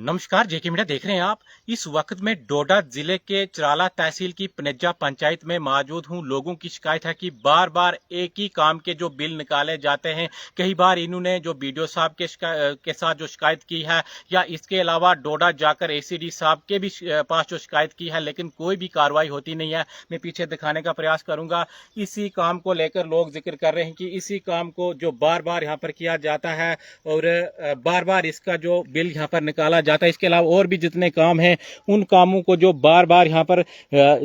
नमस्कार, जेके मीडिया देख रहे हैं आप। इस वक्त में डोडा जिले के चराला तहसील की पनेजा पंचायत में मौजूद हूं। लोगों की शिकायत है कि बार बार एक ही काम के जो बिल निकाले जाते हैं। कई बार इन्होंने जो बीडीओ साहब के साथ जो शिकायत की है, या इसके अलावा डोडा जाकर एसीडी साहब के भी पास जो शिकायत की है, लेकिन कोई भी कार्रवाई होती नहीं है। मैं पीछे दिखाने का प्रयास करूंगा। इसी काम को लेकर लोग जिक्र कर रहे हैं कि इसी काम को जो बार बार यहाँ पर किया जाता है और बार बार इसका जो बिल यहाँ पर निकाला जाता है। इसके अलावा और भी जितने काम हैं, उन कामों को जो बार बार यहाँ पर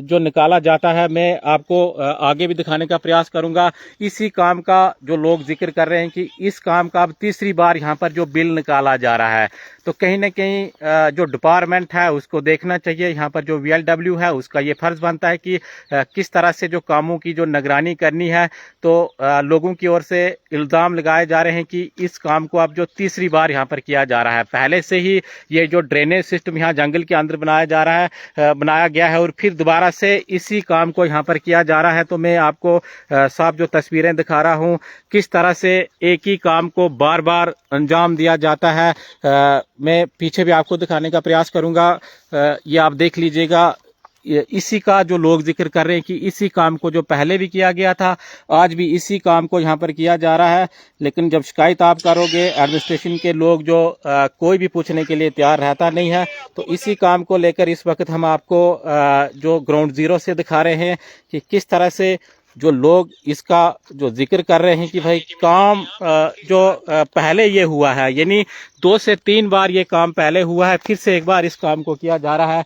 जो निकाला जाता है, मैं आपको आगे भी दिखाने का प्रयास करूंगा। इसी काम का जो लोग जिक्र कर रहे हैं कि इस काम का अब तीसरी बार यहाँ पर जो बिल निकाला जा रहा है, तो कहीं ना कहीं जो डिपार्टमेंट है उसको देखना चाहिए। यहाँ पर जो VLW है उसका ये फर्ज बनता है कि किस तरह से जो कामों की जो निगरानी करनी है। तो लोगों की ओर से इल्ज़ाम लगाए जा रहे हैं कि इस काम को अब जो तीसरी बार यहाँ पर किया जा रहा है। पहले से ही ये जो ड्रेनेज सिस्टम यहाँ जंगल के अंदर बनाया जा रहा है, बनाया गया है, और फिर दोबारा से इसी काम को यहाँ पर किया जा रहा है। तो मैं आपको साफ जो तस्वीरें दिखा रहा हूँ, किस तरह से एक ही काम को बार बार अंजाम दिया जाता है। मैं पीछे भी आपको दिखाने का प्रयास करूंगा। ये आप देख लीजिएगा। इसी का जो लोग जिक्र कर रहे हैं कि इसी काम को जो पहले भी किया गया था, आज भी इसी काम को यहाँ पर किया जा रहा है। लेकिन जब शिकायत आप करोगे, एडमिनिस्ट्रेशन के लोग जो कोई भी पूछने के लिए तैयार रहता नहीं है। तो इसी काम को लेकर इस वक्त हम आपको जो ग्राउंड जीरो से दिखा रहे हैं कि किस तरह से जो लोग इसका जो जिक्र कर रहे हैं कि भाई काम जो पहले ये हुआ है, यानी 2 से 3 बार ये काम पहले हुआ है, फिर से एक बार इस काम को किया जा रहा है।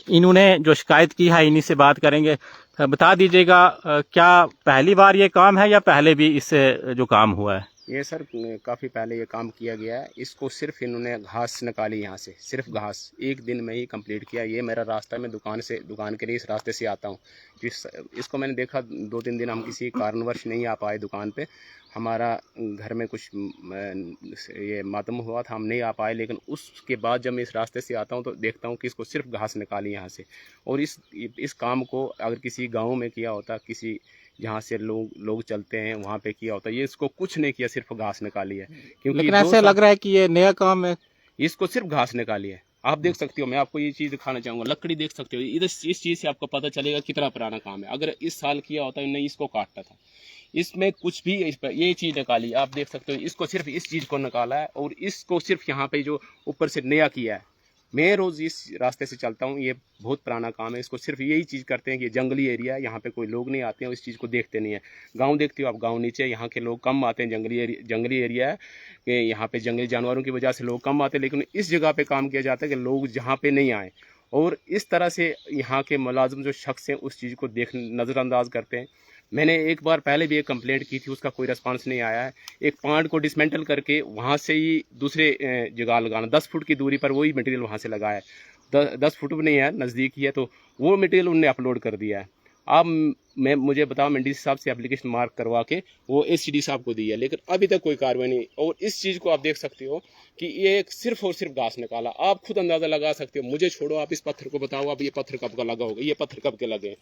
इन्होंने जो शिकायत की है, इन्हीं से बात करेंगे। बता दीजिएगा, क्या पहली बार ये काम है या पहले भी इससे जो काम हुआ है? ये सर काफ़ी पहले ये काम किया गया है। इसको सिर्फ इन्होंने घास निकाली यहाँ से, सिर्फ घास एक दिन में ही कंप्लीट किया। ये मेरा रास्ता, मैं दुकान के लिए इस रास्ते से आता हूँ। इसको मैंने देखा 2-3 दिन हम किसी कारणवश नहीं आ पाए दुकान पे। हमारा घर में कुछ ये मातम हुआ था, हम नहीं आ पाए। लेकिन उसके बाद जब मैं इस रास्ते से आता हूँ तो देखता हूँ कि इसको सिर्फ घास निकाली यहाँ से। और इस काम को अगर किसी गाँव में किया होता, किसी जहाँ से लोग चलते हैं वहाँ पे किया होता, ये इसको कुछ नहीं किया, सिर्फ घास निकाली है। क्योंकि लेकिन ऐसे लग रहा है कि ये नया काम है। इसको सिर्फ घास निकाली है। आप देख सकते हो, मैं आपको ये चीज़ दिखाना चाहूँगा। लकड़ी देख सकते हो, इधर इस चीज़ से आपको पता चलेगा कितना पुराना काम है। अगर इस साल किया होता नहीं, इसको काटता था। इसमें कुछ भी ये चीज़ निकाली, आप देख सकते हो। इसको सिर्फ इस चीज़ को निकाला है और इसको सिर्फ यहाँ पे जो ऊपर से नया किया है। मैं रोज़ इस रास्ते से चलता हूँ, ये बहुत पुराना काम है। इसको सिर्फ यही चीज़ करते हैं कि जंगली एरिया है, यहाँ पे कोई लोग नहीं आते हैं, इस चीज़ को देखते नहीं है। गांव देखते हो आप, गांव नीचे, यहाँ के लोग कम आते हैं। जंगली एरिया है कि यहाँ पे जंगली जानवरों की वजह से लोग कम आते हैं। लेकिन इस जगह पे काम किया जाता है कि लोग जहाँ पे नहीं आए, और इस तरह से यहाँ के मुलाजिम जो शख्स हैं उस चीज़ को नज़रअंदाज करते हैं। मैंने एक बार पहले भी एक कंप्लेंट की थी, उसका कोई रिस्पांस नहीं आया है। एक पांड को डिसमेंटल करके वहाँ से ही दूसरे जगह लगाना, 10 फुट की दूरी पर वही मटेरियल वहाँ से लगाया है। 10 फुट भी नहीं है, नज़दीक ही है, तो वो मटेरियल उनने अपलोड कर दिया है। अब मुझे बताओ, मंडी साहब से एप्लीकेशन मार्क करवा के वो एसीडी साहब को दी है, लेकिन अभी तक कोई कार्रवाई नहीं। और इस चीज़ को आप देख सकते हो कि ये सिर्फ और सिर्फ घास निकाला। आप खुद अंदाज़ा लगा सकते हो, मुझे छोड़ो, आप इस पत्थर को बताओ, अब ये पत्थर कब का लगा होगा, ये पत्थर कब के लगे।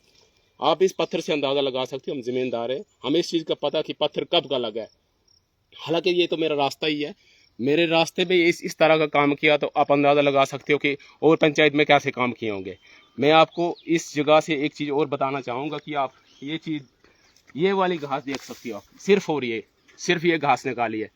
आप इस पत्थर से अंदाज़ा लगा सकते हो, हम ज़मींदार हैं, हमें इस चीज़ का पता कि पत्थर कब का लगा है। हालांकि ये तो मेरा रास्ता ही है, मेरे रास्ते पे इस तरह का काम किया, तो आप अंदाज़ा लगा सकते हो कि और पंचायत में कैसे काम किए होंगे। मैं आपको इस जगह से एक चीज़ और बताना चाहूँगा कि आप ये चीज़, ये वाली घास देख सकते हो आप, सिर्फ ये घास निकाली है।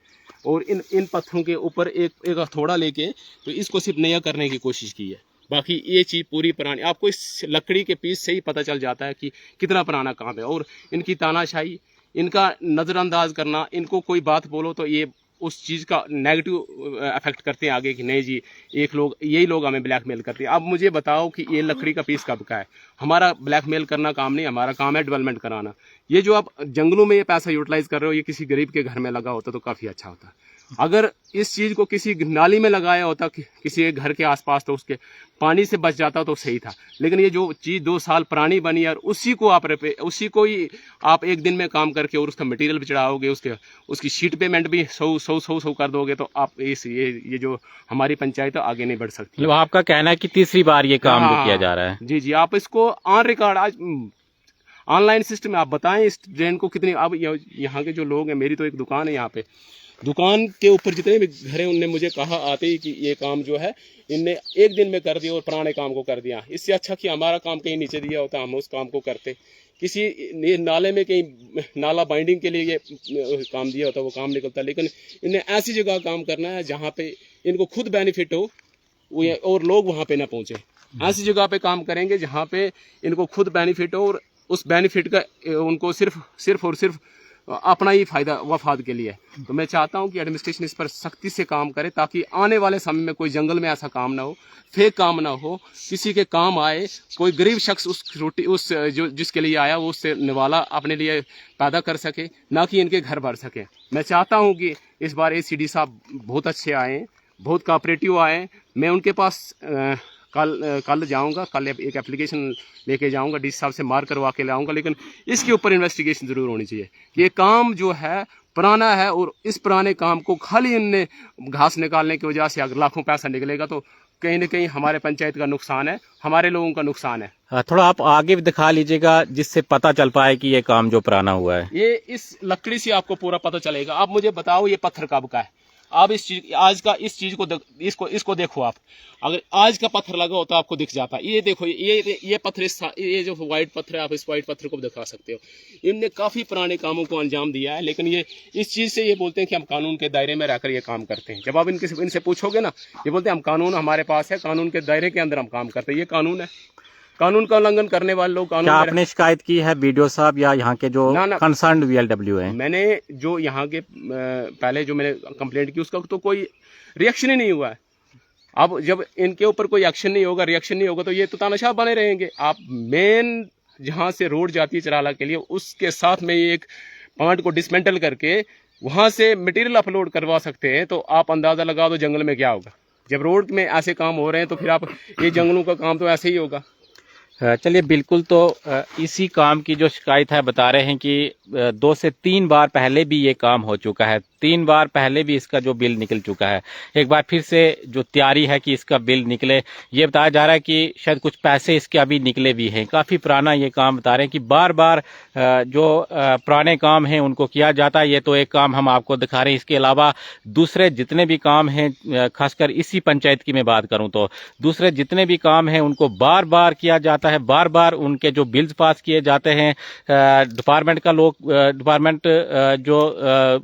और इन पत्थरों के ऊपर एक हथौड़ा लेके तो इसको सिर्फ नया करने की कोशिश की है। बाकी ये चीज़ पूरी पुरानी, आपको इस लकड़ी के पीस से ही पता चल जाता है कि कितना पुराना काम है। और इनकी तानाशाही, इनका नज़रअंदाज करना, इनको कोई बात बोलो तो ये उस चीज़ का नेगेटिव इफेक्ट करते हैं आगे कि नहीं जी, यही लोग हमें ब्लैकमेल करते हैं। अब मुझे बताओ कि ये लकड़ी का पीस कब का है? हमारा ब्लैकमेल करना काम नहीं, हमारा काम है डेवलपमेंट कराना। ये जो आप जंगलों में ये पैसा यूटिलाइज कर रहे हो, ये किसी गरीब के घर में लगा होता तो काफ़ी अच्छा होता। अगर इस चीज़ को किसी नाली में लगाया होता, किसी एक घर के आसपास, तो उसके पानी से बच जाता तो सही था। लेकिन ये जो चीज़ 2 साल पुरानी बनी और उसी को ही आप एक दिन में काम करके और उसका मटेरियल भी चढ़ाओगे, उसकी शीट पेमेंट भी 100 कर दोगे, तो आप ये जो हमारी पंचायत है आगे नहीं बढ़ सकती। मतलब आपका कहना है कि तीसरी बार ये काम जो किया जा रहा है? जी, आप इसको ऑन रिकॉर्ड, आज ऑनलाइन सिस्टम में आप बताएं इस ड्रेन को कितनी। अब यहाँ के जो लोग हैं, मेरी तो एक दुकान है यहाँ पे, दुकान के ऊपर जितने भी घर हैं उनने मुझे कहा आते ही कि ये काम जो है इनने एक दिन में कर दिया और पुराने काम को कर दिया। इससे अच्छा कि हमारा काम कहीं नीचे दिया होता, हम उस काम को करते। किसी ये नाले में कहीं नाला बाइंडिंग के लिए ये काम दिया होता, वो काम निकलता। लेकिन इन्हें ऐसी जगह काम करना है जहाँ पे इनको खुद बेनिफिट हो और लोग वहाँ पे ना पहुँचे। ऐसी जगह पे काम करेंगे जहाँ पे इनको खुद बेनिफिट हो और उस बेनिफिट का उनको सिर्फ और सिर्फ अपना ही फायदा वफाद के लिए। तो मैं चाहता हूं कि एडमिनिस्ट्रेशन इस पर सख्ती से काम करे ताकि आने वाले समय में कोई जंगल में ऐसा काम ना हो, फेक काम ना हो, किसी के काम आए, कोई गरीब शख्स उस जो जिसके लिए आया वो उससे निवाला अपने लिए पैदा कर सके, ना कि इनके घर भर सके। मैं चाहता हूँ कि इस बार ACD साहब बहुत अच्छे आए, बहुत कोऑपरेटिव आए। मैं उनके पास कल जाऊंगा, कल एक एप्लीकेशन लेके जाऊंगा, DC साहब से मार करवा के लाऊंगा। लेकिन इसके ऊपर इन्वेस्टिगेशन जरूर होनी चाहिए कि ये काम जो है पुराना है और इस पुराने काम को खाली इनने घास निकालने की वजह से अगर लाखों पैसा निकलेगा तो कहीं ना कहीं हमारे पंचायत का नुकसान है, हमारे लोगों का नुकसान है। थोड़ा आप आगे भी दिखा लीजिएगा जिससे पता चल पाए कि ये काम जो पुराना हुआ है। ये इस लकड़ी से आपको पूरा पता चलेगा। आप मुझे बताओ ये पत्थर कब का है? आप इस चीज को इसको देखो। आप अगर आज का पत्थर लगा हो तो आपको दिख जाता है। ये देखो, ये पत्थर, ये जो व्हाइट पत्थर है, आप इस व्हाइट पत्थर को दिखा सकते हो। इनने काफी पुराने कामों को अंजाम दिया है, लेकिन ये इस चीज से ये बोलते हैं कि हम कानून के दायरे में रहकर ये काम करते हैं। जब आप इनसे पूछोगे ना, ये बोलते हैं हम कानून हमारे पास है, कानून के दायरे के अंदर हम काम करते हैं। ये कानून है, कानून का उल्लंघन करने वाले लोग कानून। क्या आपने शिकायत की है BDO साहब या यहाँ के जो कंसर्न्ड VLW हैं? मैंने जो यहाँ के पहले जो मैंने कंप्लेंट की उसका तो कोई रिएक्शन ही नहीं हुआ है। अब जब इनके ऊपर कोई एक्शन नहीं होगा, रिएक्शन नहीं होगा, तो ये तो तानाशाह बने रहेंगे। आप मेन जहाँ से रोड जाती है चराला के लिए, उसके साथ में एक पॉइंट को डिसमेंटल करके वहाँ से मटेरियल अपलोड करवा सकते हैं। तो आप अंदाजा लगा दो जंगल में क्या होगा। जब रोड में ऐसे काम हो रहे हैं तो फिर आप ये जंगलों का काम तो ऐसे ही होगा। चलिए, बिल्कुल। तो इसी काम की जो शिकायत है, बता रहे हैं कि 2 से 3 बार पहले भी ये काम हो चुका है, 3 बार पहले भी इसका जो बिल निकल चुका है। एक बार फिर से जो तैयारी है कि इसका बिल निकले, ये बताया जा रहा है कि शायद कुछ पैसे इसके अभी निकले भी हैं। काफ़ी पुराना ये काम बता रहे हैं कि बार बार जो पुराने काम हैं उनको किया जाता है। ये तो एक काम हम आपको दिखा रहे हैं। इसके अलावा दूसरे जितने भी काम हैं, खासकर इसी पंचायत की मैं बात करूं तो दूसरे जितने भी काम हैं उनको बार बार किया जाता है। बार बार उनके जो बिल्स पास किए जाते हैं, डिपार्टमेंट जो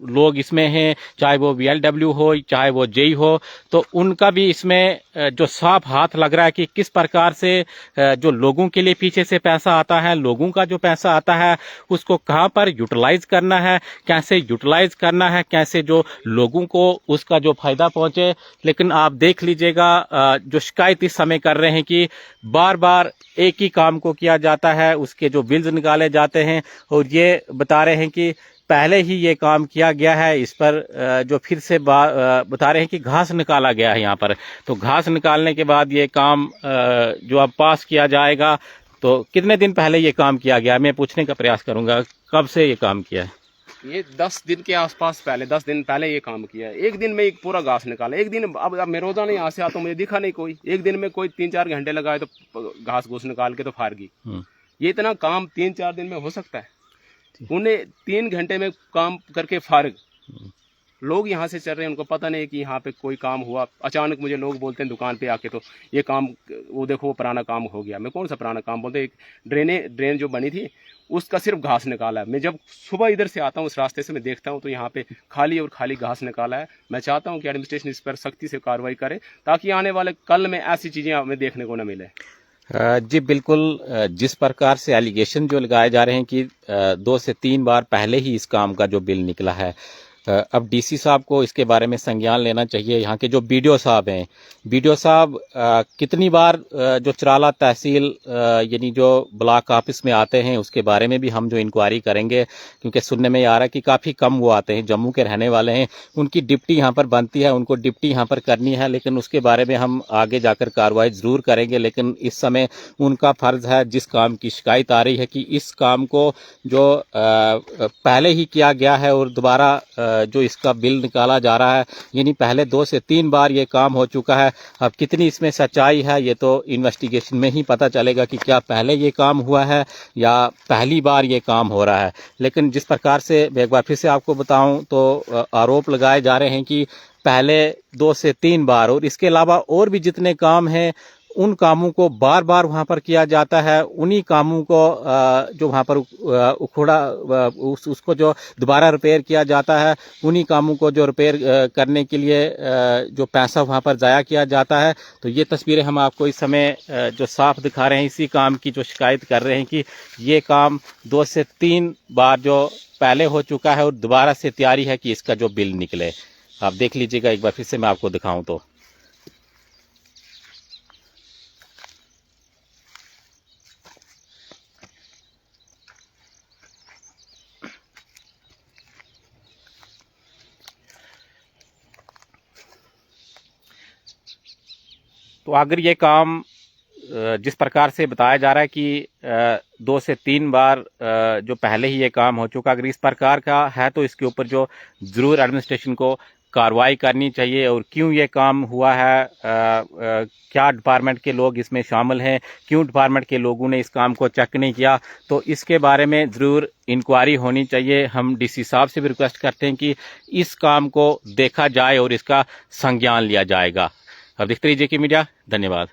लोग इसमें हैं, चाहे वो VLW हो, चाहे वो JE हो, तो उनका भी इसमें जो साफ हाथ लग रहा है कि किस प्रकार से जो लोगों के लिए पीछे से पैसा आता है, लोगों का जो पैसा आता है उसको कहाँ पर यूटिलाइज करना है, कैसे यूटिलाइज करना है, कैसे जो लोगों को उसका जो फायदा पहुंचे। लेकिन आप देख लीजिएगा, जो शिकायत इस समय कर रहे हैं कि बार बार एक ही काम को किया जाता है, उसके जो बिल्स निकाले जाते हैं, और ये बता रहे हैं कि पहले ही ये काम किया गया है। इस पर जो फिर से बता रहे हैं कि घास निकाला गया है यहाँ पर। तो घास निकालने के बाद ये काम जो अब पास किया जाएगा, तो कितने दिन पहले ये काम किया गया, मैं पूछने का प्रयास करूंगा कब से ये काम किया है। ये 10 दिन के आसपास पहले, 10 दिन पहले ये काम किया है। एक दिन में एक पूरा घास निकाला, एक दिन। अब मैं रोजाना यहाँ से आता हूँ, मुझे दिखा नहीं कोई। एक दिन में कोई 3-4 घंटे लगाए तो घास घूस निकाल के तो फार गई। ये इतना काम 3-4 दिन में हो सकता है? उन्हें 3 घंटे में काम करके फारग लोग यहाँ से चल रहे हैं, उनको पता नहीं कि यहाँ पे कोई काम हुआ। अचानक मुझे लोग बोलते हैं दुकान पे आके, तो ये काम, वो देखो वो पुराना काम हो गया। मैं कौन सा पुराना काम बोलते? एक ड्रेन जो बनी थी उसका सिर्फ घास निकाला है। मैं जब सुबह इधर से आता हूँ, उस रास्ते से मैं देखता हूँ तो यहाँ पे खाली और खाली घास निकाला है। मैं चाहता हूँ कि एडमिनिस्ट्रेशन इस पर सख्ती से कार्रवाई करे ताकि आने वाले कल में ऐसी चीजें हमें देखने को न मिले। जी बिल्कुल। जिस प्रकार से एलिगेशन जो लगाए जा रहे हैं कि 2 से 3 बार पहले ही इस काम का जो बिल निकला है, अब DC साहब को इसके बारे में संज्ञान लेना चाहिए। यहाँ के जो BDO साहब हैं, BDO साहब कितनी बार जो चराला तहसील यानी जो ब्लॉक ऑफिस में आते हैं उसके बारे में भी हम जो इंक्वायरी करेंगे, क्योंकि सुनने में आ रहा है कि काफ़ी कम वो आते हैं, जम्मू के रहने वाले हैं। उनकी डिप्टी यहाँ पर बनती है, उनको डिप्टी यहाँ पर करनी है, लेकिन उसके बारे में हम आगे जाकर कार्रवाई ज़रूर करेंगे। लेकिन इस समय उनका फ़र्ज़ है, जिस काम की शिकायत आ रही है कि इस काम को जो पहले ही किया गया है और दोबारा जो इसका बिल निकाला जा रहा है, यानी पहले 2 से 3 बार ये काम हो चुका है। अब कितनी इसमें सच्चाई है ये तो इन्वेस्टिगेशन में ही पता चलेगा कि क्या पहले ये काम हुआ है या पहली बार ये काम हो रहा है। लेकिन जिस प्रकार से मैं एक बार फिर से आपको बताऊं तो आरोप लगाए जा रहे हैं कि पहले 2 से 3 बार, और इसके अलावा और भी जितने काम हैं उन कामों को बार बार वहाँ पर किया जाता है। उन्हीं कामों को जो वहाँ पर उखड़ा उसको जो दोबारा रिपेयर किया जाता है, उन्हीं कामों को जो रिपेयर करने के लिए जो पैसा वहाँ पर ज़ाया किया जाता है। तो ये तस्वीरें हम आपको इस समय जो साफ दिखा रहे हैं, इसी काम की जो शिकायत कर रहे हैं कि ये काम 2 से 3 बार जो पहले हो चुका है और दोबारा से तैयारी है कि इसका जो बिल निकले। आप देख लीजिएगा एक बार फिर से मैं आपको दिखाऊं तो अगर ये काम जिस प्रकार से बताया जा रहा है कि 2 से 3 बार जो पहले ही ये काम हो चुका, अगर इस प्रकार का है तो इसके ऊपर जो ज़रूर एडमिनिस्ट्रेशन को कार्रवाई करनी चाहिए। और क्यों ये काम हुआ है, क्या डिपार्टमेंट के लोग इसमें शामिल हैं, क्यों डिपार्टमेंट के लोगों ने इस काम को चेक नहीं किया, तो इसके बारे में ज़रूर इंक्वायरी होनी चाहिए। हम डीसी साहब से भी रिक्वेस्ट करते हैं कि इस काम को देखा जाए और इसका संज्ञान लिया जाएगा। अब देखते रहिए जेके मीडिया। धन्यवाद।